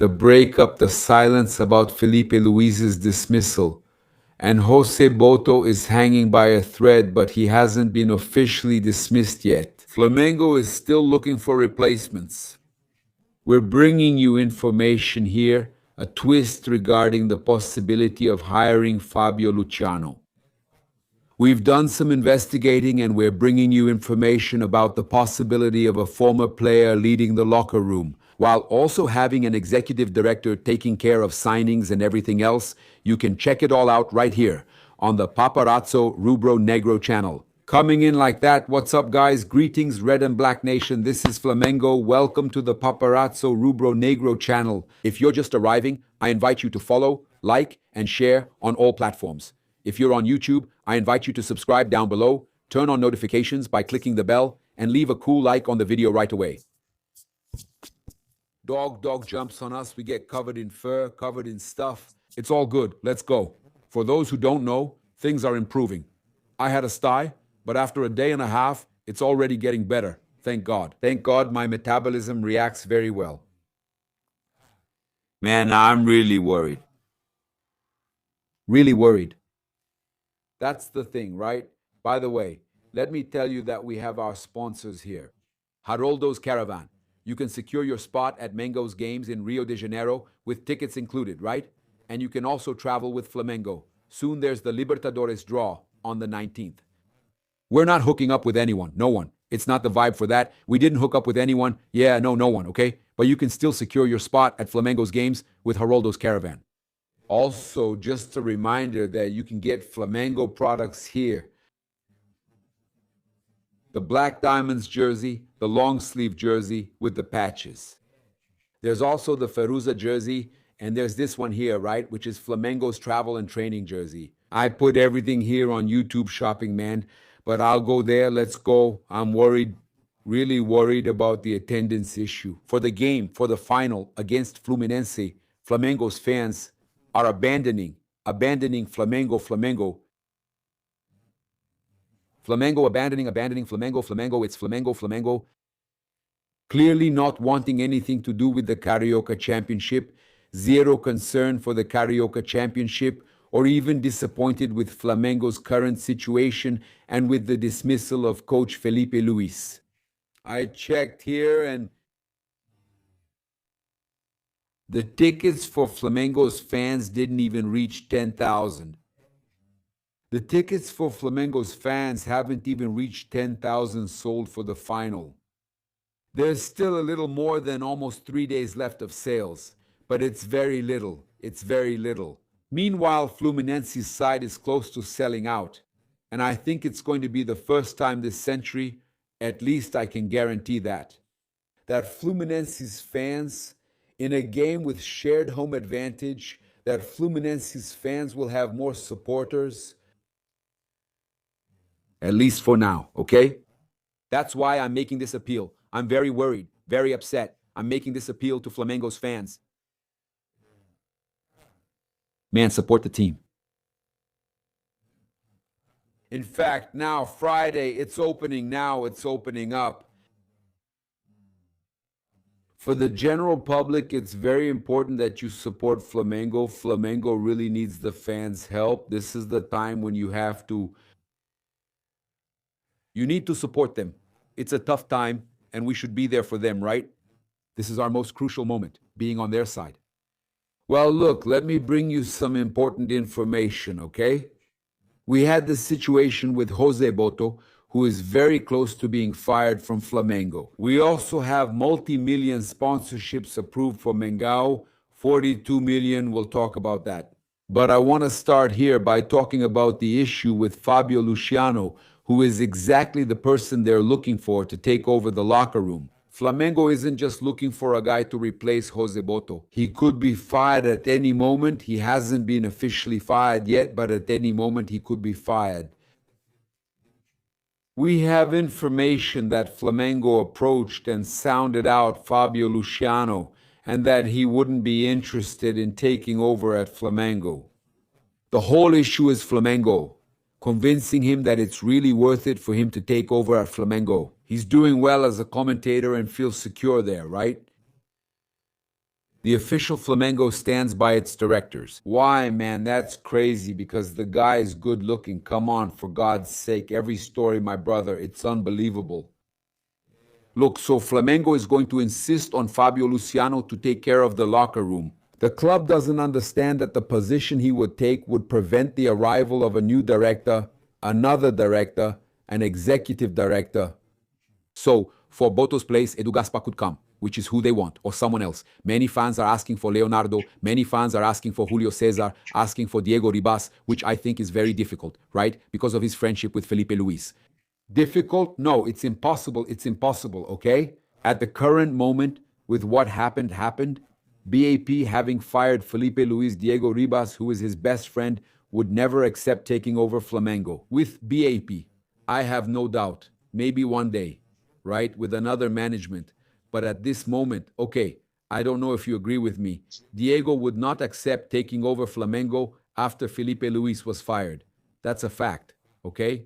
The breakup, the silence about Filipe Luiz's dismissal. And José Boto is hanging by a thread, but he hasn't been officially dismissed yet. Flamengo is still looking for replacements. We're bringing you information here, a twist regarding the possibility of hiring Fabio Luciano. We've done some investigating and we're bringing you information about the possibility of a former player leading the locker room. While also having an executive director taking care of signings and everything else, you can check it all out right here on the Paparazzo Rubro Negro channel. Coming in like that, what's up guys? Greetings Red and Black Nation, this is Flamengo. Welcome to the Paparazzo Rubro Negro channel. If you're just arriving, I invite you to follow, like, and share on all platforms. If you're on YouTube, I invite you to subscribe down below, turn on notifications by clicking the bell, and leave a cool like on the video right away. Dog jumps on us, we get covered in fur, covered in stuff. It's all good, let's go. For those who don't know, things are improving. I had a sty, but after a day and a half, it's already getting better, thank God. Thank God my metabolism reacts very well. Man, I'm really worried. Really worried. That's the thing, right? By the way, let me tell you that we have our sponsors here. Haroldo's Caravan. You can secure your spot at Mango's games in Rio de Janeiro with tickets included, right? And you can also travel with Flamengo. Soon there's the Libertadores draw on the 19th. We're not hooking up with anyone, no one. It's not the vibe for that. We didn't hook up with anyone. Yeah, no one, okay? But you can still secure your spot at Flamengo's games with Haroldo's Caravan. Also, just a reminder that you can get Flamengo products here. The Black Diamonds jersey, the long sleeve jersey with the patches. There's also the Feruza jersey, and there's this one here, right, which is Flamengo's travel and training jersey. I put everything here on YouTube Shopping, man, but I'll go there, let's go. I'm worried, really worried about the attendance issue. For the game, for the final against Fluminense, Flamengo's fans are abandoning Flamengo. Flamengo abandoning Flamengo, it's Flamengo. Clearly not wanting anything to do with the Carioca Championship, zero concern for the Carioca Championship, or even disappointed with Flamengo's current situation and with the dismissal of coach Filipe Luiz. I checked here and the tickets for Flamengo's fans didn't even reach 10,000. The tickets for Flamengo's fans haven't even reached 10,000 sold for the final. There's still a little more than almost 3 days left of sales, but it's very little. Meanwhile, Fluminense's side is close to selling out, and I think it's going to be the first time this century, at least I can guarantee that Fluminense's fans, in a game with shared home advantage, that Fluminense's fans will have more supporters, at least for now, okay? That's why I'm making this appeal. I'm very worried, very upset. I'm making this appeal to Flamengo's fans. Man, support the team. In fact, now, Friday, it's opening up. For the general public, it's very important that you support Flamengo. Flamengo really needs the fans' help. This is the time when you need to support them. It's a tough time, and we should be there for them, right? This is our most crucial moment, being on their side. Well, look, let me bring you some important information, okay? We had this situation with José Boto, who is very close to being fired from Flamengo. We also have multi-million sponsorships approved for Mengao, 42 million, we'll talk about that. But I want to start here by talking about the issue with Fabio Luciano, who is exactly the person they're looking for to take over the locker room. Flamengo isn't just looking for a guy to replace José Boto. He could be fired at any moment. He hasn't been officially fired yet, but at any moment he could be fired. We have information that Flamengo approached and sounded out Fabio Luciano and that he wouldn't be interested in taking over at Flamengo. The whole issue is Flamengo, convincing him that it's really worth it for him to take over at Flamengo. He's doing well as a commentator and feels secure there, right? The official Flamengo stands by its directors. Why, man? That's crazy because the guy is good looking. Come on, for God's sake. Every story, my brother, it's unbelievable. Look, so Flamengo is going to insist on Fabio Luciano to take care of the locker room. The club doesn't understand that the position he would take would prevent the arrival of a new director, another director, an executive director. So, for Boto's place, Edu Gaspar could come, which is who they want, or someone else. Many fans are asking for Leonardo. Many fans are asking for Julio Cesar, asking for Diego Ribas, which I think is very difficult, right? Because of his friendship with Filipe Luiz. Difficult? No, it's impossible. It's impossible, okay? At the current moment, with what happened, BAP having fired Filipe Luiz, Diego Ribas, who is his best friend, would never accept taking over Flamengo. With BAP, I have no doubt, maybe one day, right, with another management. But at this moment, okay, I don't know if you agree with me, Diego would not accept taking over Flamengo after Filipe Luiz was fired. That's a fact, okay?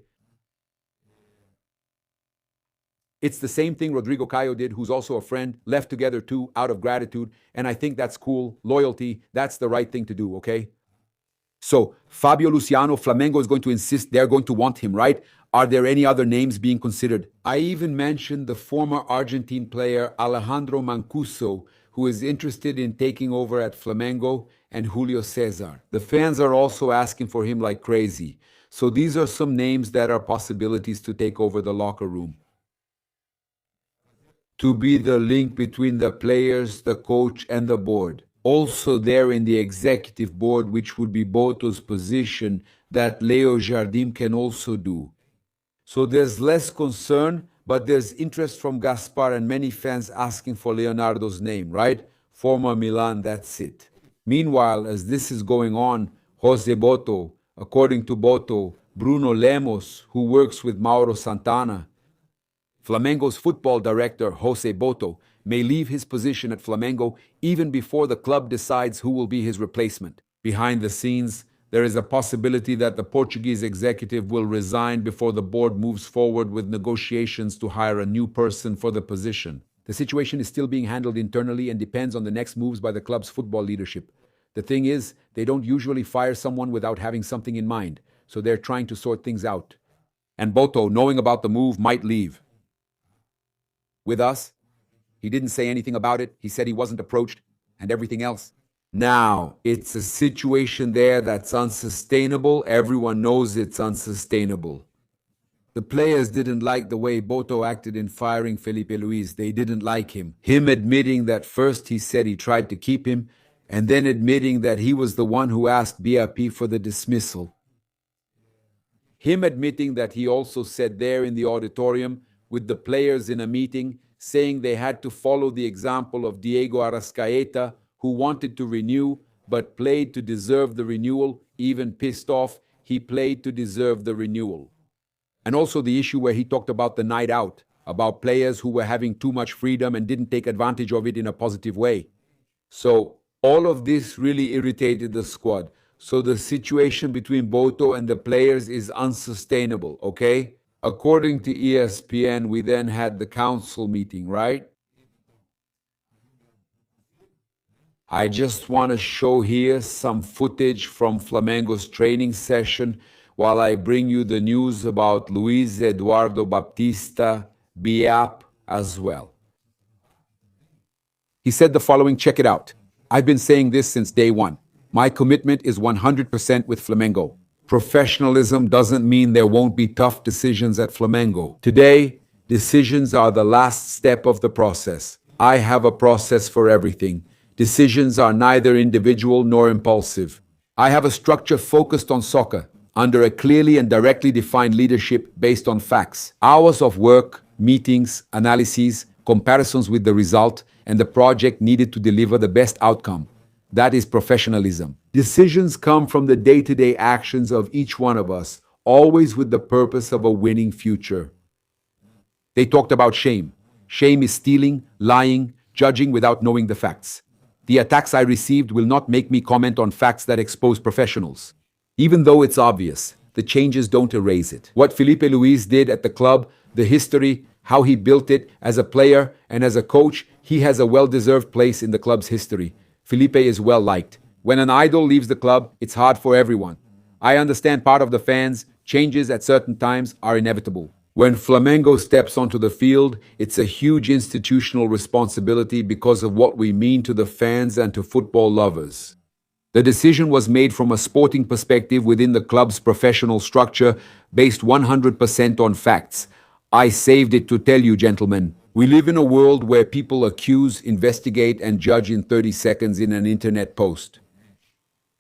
It's the same thing Rodrigo Caio did, who's also a friend, left together too, out of gratitude, and I think that's cool. Loyalty, that's the right thing to do, okay? So, Fabio Luciano, Flamengo is going to insist they're going to want him, right? Are there any other names being considered? I even mentioned the former Argentine player Alejandro Mancuso, who is interested in taking over at Flamengo, and Julio Cesar. The fans are also asking for him like crazy. So these are some names that are possibilities to take over the locker room. To be the link between the players, the coach, and the board. Also there in the executive board, which would be Boto's position, that Leo Jardim can also do. So there's less concern, but there's interest from Gaspar and many fans asking for Leonardo's name, right? Former Milan, that's it. Meanwhile, as this is going on, José Boto, according to Boto, Bruno Lemos, who works with Mauro Santana, Flamengo's football director, José Boto, may leave his position at Flamengo even before the club decides who will be his replacement. Behind the scenes, there is a possibility that the Portuguese executive will resign before the board moves forward with negotiations to hire a new person for the position. The situation is still being handled internally and depends on the next moves by the club's football leadership. The thing is, they don't usually fire someone without having something in mind, so they're trying to sort things out. And Boto, knowing about the move, might leave. With us, he didn't say anything about it. He said he wasn't approached and everything else. Now, it's a situation there that's unsustainable. Everyone knows it's unsustainable. The players didn't like the way Boto acted in firing Filipe Luiz. They didn't like him. Him admitting that first he said he tried to keep him, and then admitting that he was the one who asked BAP for the dismissal. Him admitting that he also said there in the auditorium with the players in a meeting, saying they had to follow the example of Diego Arrascaeta, who wanted to renew but played to deserve the renewal, even pissed off, he played to deserve the renewal. And also the issue where he talked about the night out, about players who were having too much freedom and didn't take advantage of it in a positive way. So all of this really irritated the squad. So the situation between Boto and the players is unsustainable, okay? According to ESPN, we then had the council meeting, right? I just want to show here some footage from Flamengo's training session while I bring you the news about Luiz Eduardo Baptista, BAP, as well. He said the following, check it out. I've been saying this since day one. My commitment is 100% with Flamengo. Professionalism doesn't mean there won't be tough decisions at Flamengo. Today, decisions are the last step of the process. I have a process for everything. Decisions are neither individual nor impulsive. I have a structure focused on soccer, under a clearly and directly defined leadership based on facts. Hours of work, meetings, analyses, comparisons with the result, and the project needed to deliver the best outcome. That is professionalism. Decisions come from the day-to-day actions of each one of us, always with the purpose of a winning future. They talked about shame. Shame is stealing, lying, judging without knowing the facts. The attacks I received will not make me comment on facts that expose professionals. Even though it's obvious, the changes don't erase it. What Filipe Luiz did at the club, the history, how he built it as a player and as a coach, he has a well-deserved place in the club's history. Filipe is well liked. When an idol leaves the club, it's hard for everyone. I understand part of the fans, changes at certain times are inevitable. When Flamengo steps onto the field, it's a huge institutional responsibility because of what we mean to the fans and to football lovers. The decision was made from a sporting perspective within the club's professional structure, based 100% on facts. I saved it to tell you, gentlemen. We live in a world where people accuse, investigate, and judge in 30 seconds in an internet post.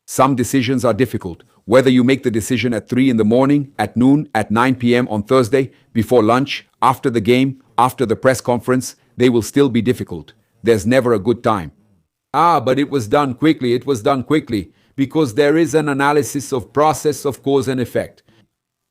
Some decisions are difficult. Whether you make the decision at 3 in the morning, at noon, at 9 p.m. on Thursday, before lunch, after the game, after the press conference, they will still be difficult. There's never a good time. But it was done quickly. It was done quickly because there is an analysis of process of cause and effect.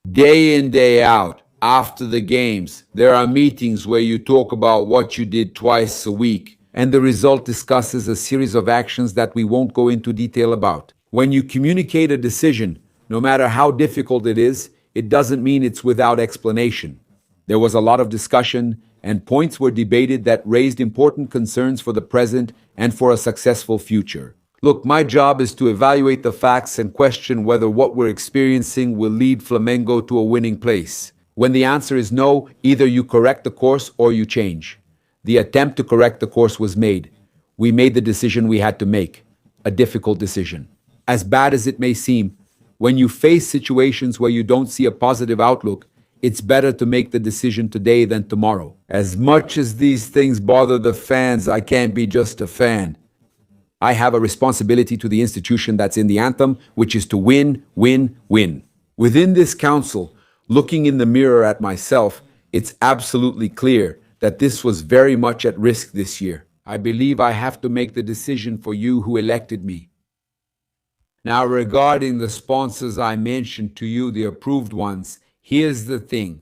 Day in, day out, after the games, there are meetings where you talk about what you did twice a week, and the result discusses a series of actions that we won't go into detail about. When you communicate a decision, no matter how difficult it is, it doesn't mean it's without explanation. There was a lot of discussion, and points were debated that raised important concerns for the present and for a successful future. Look, my job is to evaluate the facts and question whether what we're experiencing will lead Flamengo to a winning place. When the answer is no, either you correct the course or you change. The attempt to correct the course was made. We made the decision we had to make, a difficult decision. As bad as it may seem, when you face situations where you don't see a positive outlook, it's better to make the decision today than tomorrow. As much as these things bother the fans, I can't be just a fan. I have a responsibility to the institution that's in the anthem, which is to win, win, win. Within this council, looking in the mirror at myself, it's absolutely clear that this was very much at risk this year. I believe I have to make the decision for you who elected me. Now, regarding the sponsors I mentioned to you, the approved ones, here's the thing.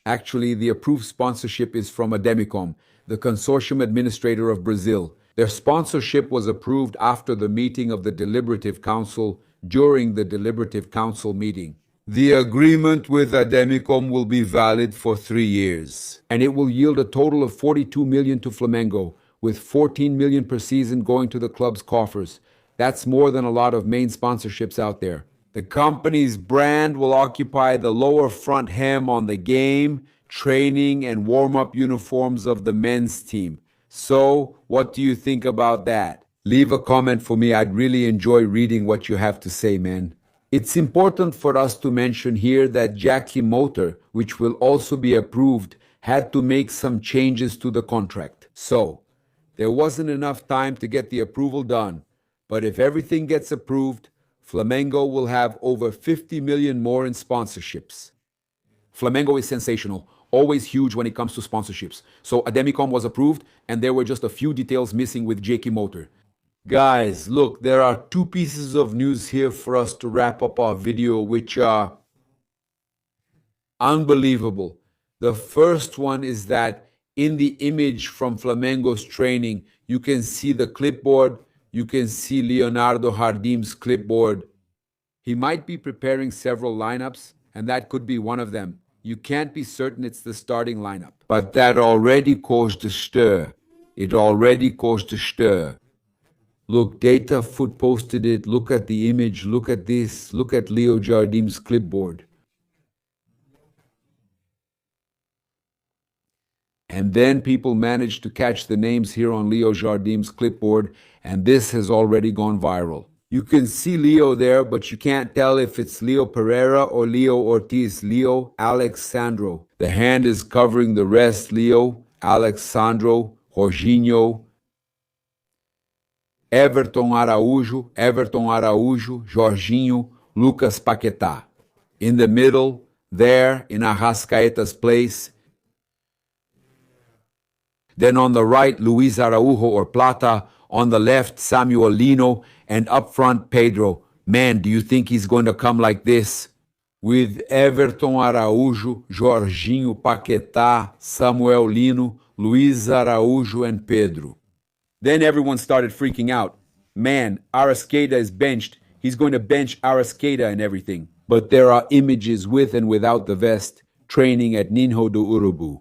Actually, the approved sponsorship is from Ademicom, the consortium administrator of Brazil. Their sponsorship was approved after the meeting of the Deliberative Council during the Deliberative Council meeting. The agreement with Ademicom will be valid for 3 years, and it will yield a total of 42 million to Flamengo, with 14 million per season going to the club's coffers. That's more than a lot of main sponsorships out there. The company's brand will occupy the lower front hem on the game, training, and warm-up uniforms of the men's team. So, what do you think about that? Leave a comment for me. I'd really enjoy reading what you have to say, man. It's important for us to mention here that Jardim Motor, which will also be approved, had to make some changes to the contract. So, there wasn't enough time to get the approval done. But if everything gets approved, Flamengo will have over 50 million more in sponsorships. Flamengo is sensational, always huge when it comes to sponsorships. So Ademicom was approved, and there were just a few details missing with Jardim Motor. Guys, look, there are 2 pieces of news here for us to wrap up our video, which are unbelievable. The first one is that in the image from Flamengo's training, you can see the clipboard. You can see Leonardo Jardim's clipboard. He might be preparing several lineups, and that could be one of them. You can't be certain it's the starting lineup. But that already caused a stir. It already caused a stir. Look, Data Foot posted it. Look at the image. Look at this. Look at Leo Jardim's clipboard. And then people managed to catch the names here on Leo Jardim's clipboard, and this has already gone viral. You can see Leo there, but you can't tell if it's Leo Pereira or Leo Ortiz. Leo Alexandro. The hand is covering the rest. Leo, Alexandro, Jorginho, Everton Araújo, Jorginho, Lucas Paquetá. In the middle, there, in Arrascaeta's place. Then on the right, Luiz Araújo or Plata. On the left, Samuel Lino. And up front, Pedro. Man, do you think he's going to come like this? With Everton Araújo, Jorginho Paquetá, Samuel Lino, Luiz Araújo, and Pedro. Then everyone started freaking out. Man, Arrascaeta is benched. He's going to bench Arrascaeta and everything. But there are images with and without the vest training at Ninho do Urubu.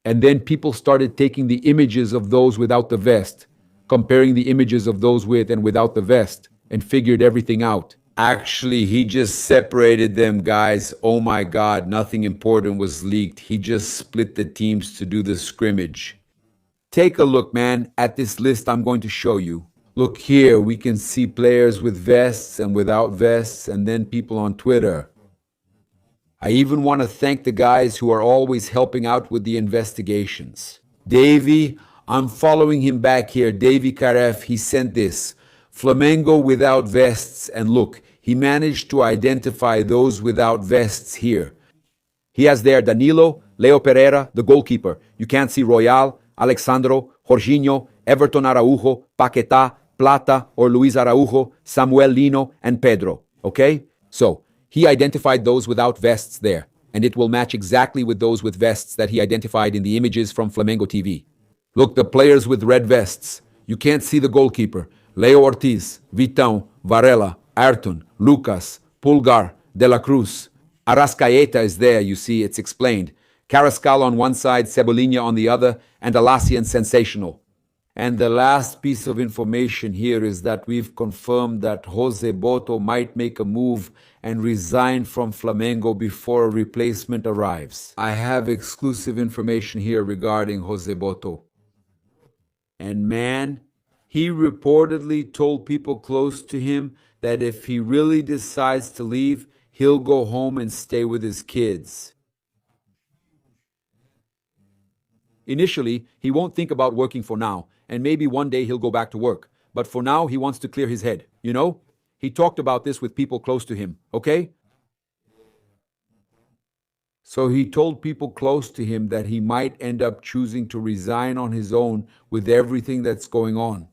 And then people started taking the images of those without the vest. comparing the images of those with and without the vest, and figured everything out. Actually, he just separated them, guys. Oh my God, nothing important was leaked. He just split the teams to do the scrimmage. Take a look, man, at this list I'm going to show you. Look here, we can see players with vests and without vests, and then people on Twitter. I even want to thank the guys who are always helping out with the investigations. Davey, I'm following him back here. Davey Karef, he sent this. Flamengo without vests, and look, he managed to identify those without vests here. He has there Danilo, Leo Pereira, the goalkeeper. You can't see Royal, Alexandro, Jorginho, Everton Araujo, Paquetá, Plata, or Luiz Araujo, Samuel Lino, and Pedro. Okay? So, he identified those without vests there, and it will match exactly with those with vests that he identified in the images from Flamengo TV. Look, the players with red vests. You can't see the goalkeeper. Leo Ortiz, Vitão, Varela, Ayrton, Lucas, Pulgar, De La Cruz. Arrascaeta is there, you see, it's explained. Carrascal on one side, Cebolinha on the other, and Alassian sensational. And the last piece of information here is that we've confirmed that José Boto might make a move and resign from Flamengo before a replacement arrives. I have exclusive information here regarding José Boto. And man, he reportedly told people close to him that if he really decides to leave, he'll go home and stay with his kids. Initially, he won't think about working for now, and maybe one day he'll go back to work. But for now, he wants to clear his head, you know? He talked about this with people close to him, okay? So he told people close to him that he might end up choosing to resign on his own with everything that's going on.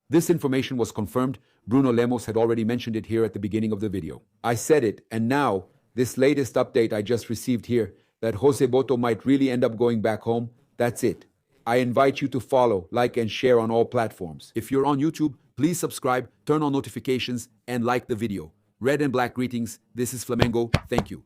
This information was confirmed. Bruno Lemos had already mentioned it here at the beginning of the video. I said it, and now, this latest update I just received here, that José Boto might really end up going back home, that's it. I invite you to follow, like, and share on all platforms. If you're on YouTube, please subscribe, turn on notifications, and like the video. Red and black greetings. This is Flamengo. Thank you.